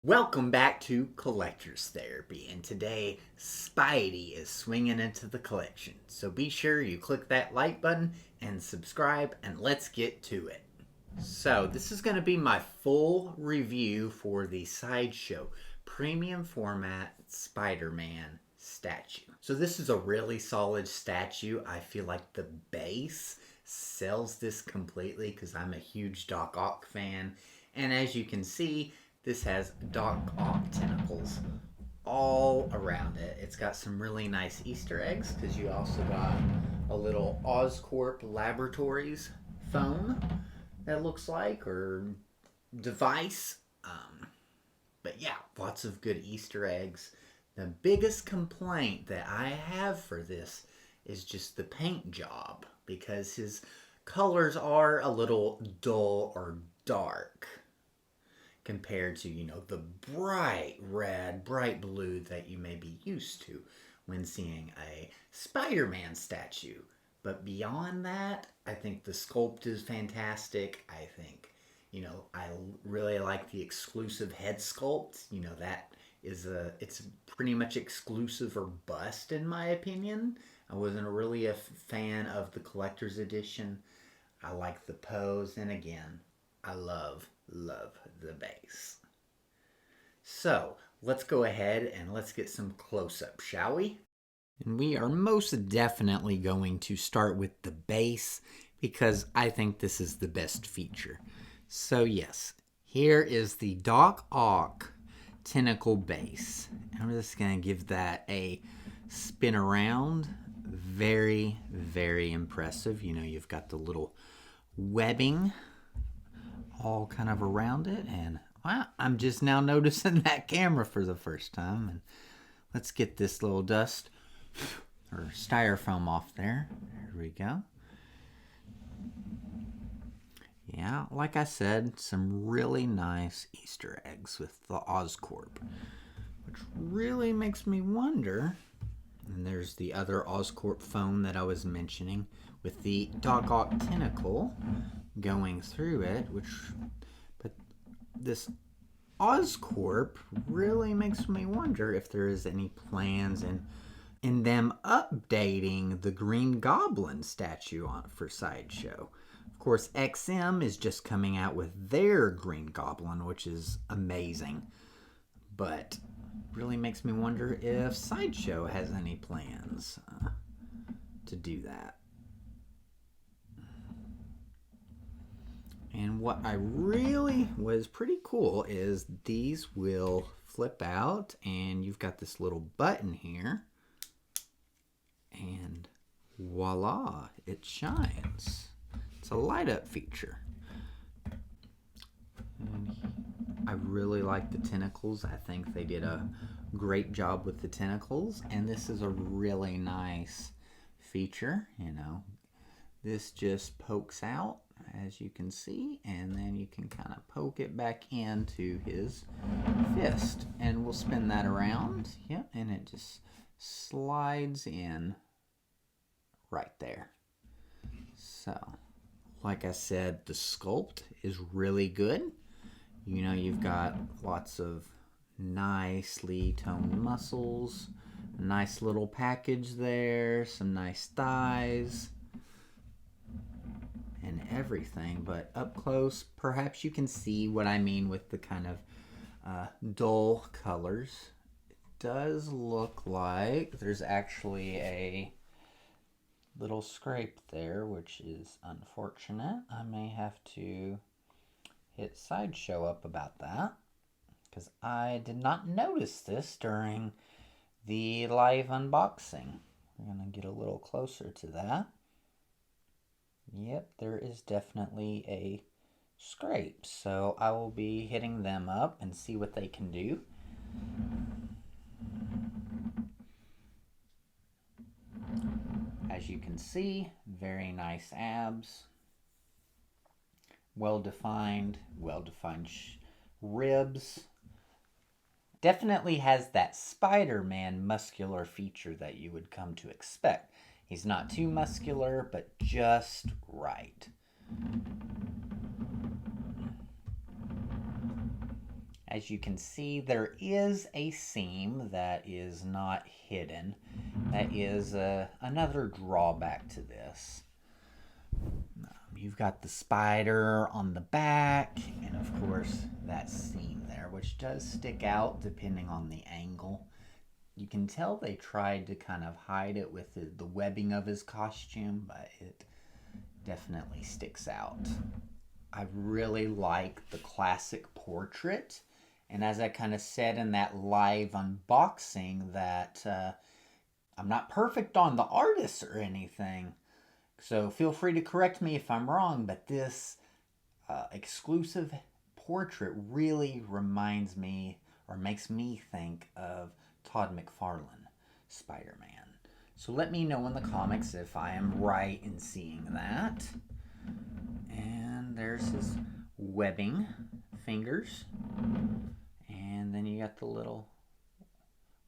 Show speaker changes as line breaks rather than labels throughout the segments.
Welcome back to Collector's Therapy, and today Spidey is swinging into the collection. So be sure you click that like button and subscribe, and let's get to it. So this is going to be my full review for the Sideshow Premium Format Spider-Man statue. So this is a really solid statue. I feel like the base sells this completely because I'm a huge Doc Ock fan. And as you can see, this has Doc Ock tentacles all around it. It's got some really nice Easter eggs because you also got a little Oscorp Laboratories phone that looks like, or device. But yeah, lots of good Easter eggs. The biggest complaint that I have for this is just the paint job because his colors are a little dull or dark compared to, the bright red, bright blue that you may be used to when seeing a Spider-Man statue. But beyond that, I think the sculpt is fantastic. I think, I really like the exclusive head sculpt. That is it's pretty much exclusive or bust in my opinion. I wasn't really a fan of the collector's edition. I like the pose, and again, I love the base. So let's go ahead and let's get some close-up, shall we? And we are most definitely going to start with the base because I think this is the best feature. So yes, here is the Doc Ock tentacle base. I'm just going to give that a spin around. Very, very impressive. You've got the little webbing all kind of around it, and wow, I'm just now noticing that camera for the first time. And let's get this little dust or styrofoam off there. There we go. Yeah, like I said, some really nice Easter eggs with the Oscorp, which really makes me wonder. And there's the other Oscorp phone that I was mentioning with the Doc Ock tentacle going through it, but this Oscorp really makes me wonder if there is any plans in them updating the Green Goblin statue for Sideshow. Of course, XM is just coming out with their Green Goblin, which is amazing, but really makes me wonder if Sideshow has any plans to do that. And what I really was pretty cool is these will flip out, and you've got this little button here, and voila, it shines. It's a light up feature. And I really like the tentacles. I think they did a great job with the tentacles, and this is a really nice feature. This just pokes out, as you can see, and then you can kind of poke it back into his fist, and we'll spin that around. Yep, and it just slides in right there. So, like I said, the sculpt is really good. You've got lots of nicely toned muscles, a nice little package there, some nice thighs, and everything. But up close, perhaps you can see what I mean with the kind of dull colors. It does look like there's actually a little scrape there, which is unfortunate. I may have to hit Sideshow up about that because I did not notice this during the live unboxing. We're going to get a little closer to that. Yep, there is definitely a scrape, so I will be hitting them up and see what they can do. As you can see, very nice abs, well-defined ribs. Definitely has that Spider-Man muscular feature that you would come to expect. He's not too muscular, but just right. As you can see, there is a seam that is not hidden. That is another drawback to this. You've got the spider on the back, and of course that seam there, which does stick out depending on the angle. You can tell they tried to kind of hide it with the webbing of his costume, but it definitely sticks out. I really like the classic portrait, and as I kind of said in that live unboxing, that I'm not perfect on the artist or anything, so feel free to correct me if I'm wrong, but this exclusive portrait really reminds me or makes me think of Todd McFarlane, Spider-Man. So let me know in the comics if I am right in seeing that. And there's his webbing fingers. And then you got the little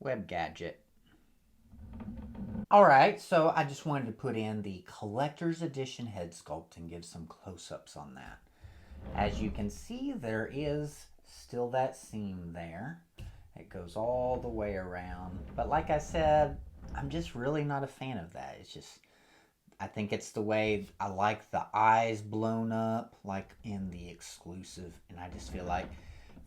web gadget. Alright, so I just wanted to put in the collector's edition head sculpt and give some close-ups on that. As you can see, there is still that seam there. It goes all the way around. But like I said, I'm just really not a fan of that. It's just, I think it's the way I like the eyes blown up, like in the exclusive. And I just feel like,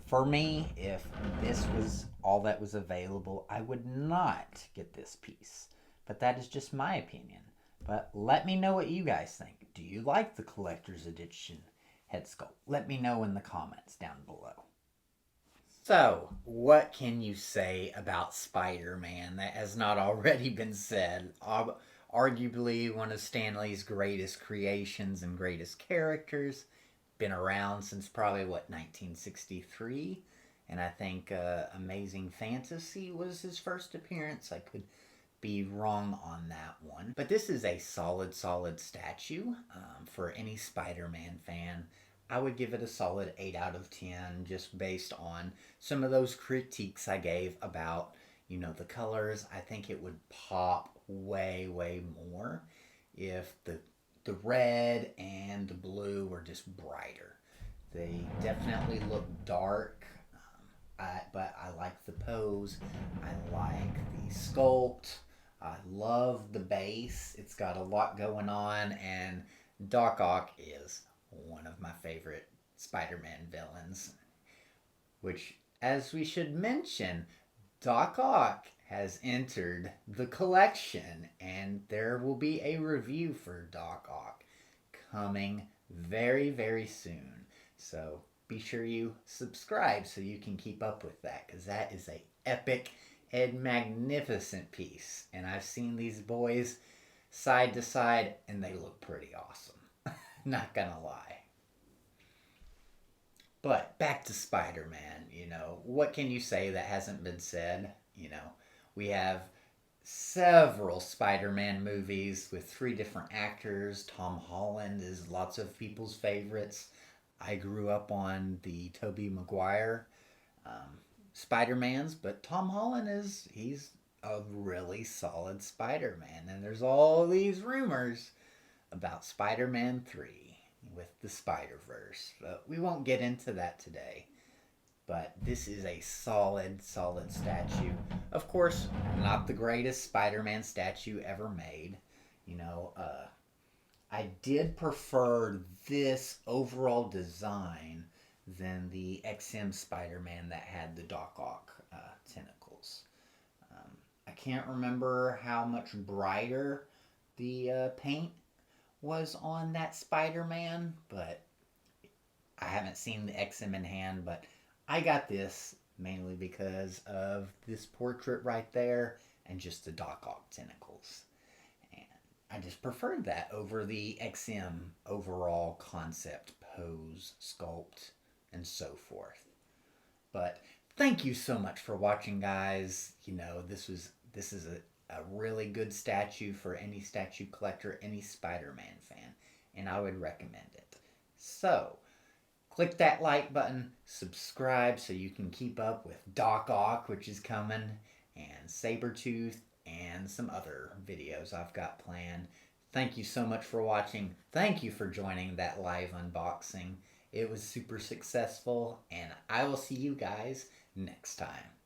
for me, if this was all that was available, I would not get this piece. But that is just my opinion. But let me know what you guys think. Do you like the collector's edition head sculpt? Let me know in the comments down below. So, what can you say about Spider-Man that has not already been said? Arguably one of Stan Lee's greatest creations and greatest characters. Been around since probably, 1963? And I think Amazing Fantasy was his first appearance. I could be wrong on that one. But this is a solid statue for any Spider-Man fan. I would give it a solid 8 out of 10 just based on some of those critiques I gave about, the colors. I think it would pop way more if the red and the blue were just brighter. They definitely look dark, but I like the pose. I like the sculpt. I love the base. It's got a lot going on, and Doc Ock is one of my favorite Spider-Man villains. Which, as we should mention, Doc Ock has entered the collection, and there will be a review for Doc Ock coming very soon. So be sure you subscribe so you can keep up with that, because that is a epic and magnificent piece. And I've seen these boys side to side, and they look pretty awesome. Not gonna lie. But back to Spider-Man, what can you say that hasn't been said? We have several Spider-Man movies with 3 different actors. Tom Holland is lots of people's favorites. I grew up on the Tobey Maguire Spider-Mans, but Tom Holland he's a really solid Spider-Man. And there's all these rumors about Spider-Man 3 with the Spider-Verse. But we won't get into that today. But this is a solid statue. Of course, not the greatest Spider-Man statue ever made. I did prefer this overall design than the XM Spider-Man that had the Doc Ock tentacles. I can't remember how much brighter the paint was on that Spider-Man, but I haven't seen the XM in hand, but I got this mainly because of this portrait right there and just the Doc Ock tentacles. And I just preferred that over the XM overall concept, pose, sculpt, and so forth. But thank you so much for watching, guys. This is a really good statue for any statue collector, any Spider-Man fan, and I would recommend it. So, click that like button, subscribe so you can keep up with Doc Ock, which is coming, and Sabretooth, and some other videos I've got planned. Thank you so much for watching. Thank you for joining that live unboxing, It was super successful, and I will see you guys next time.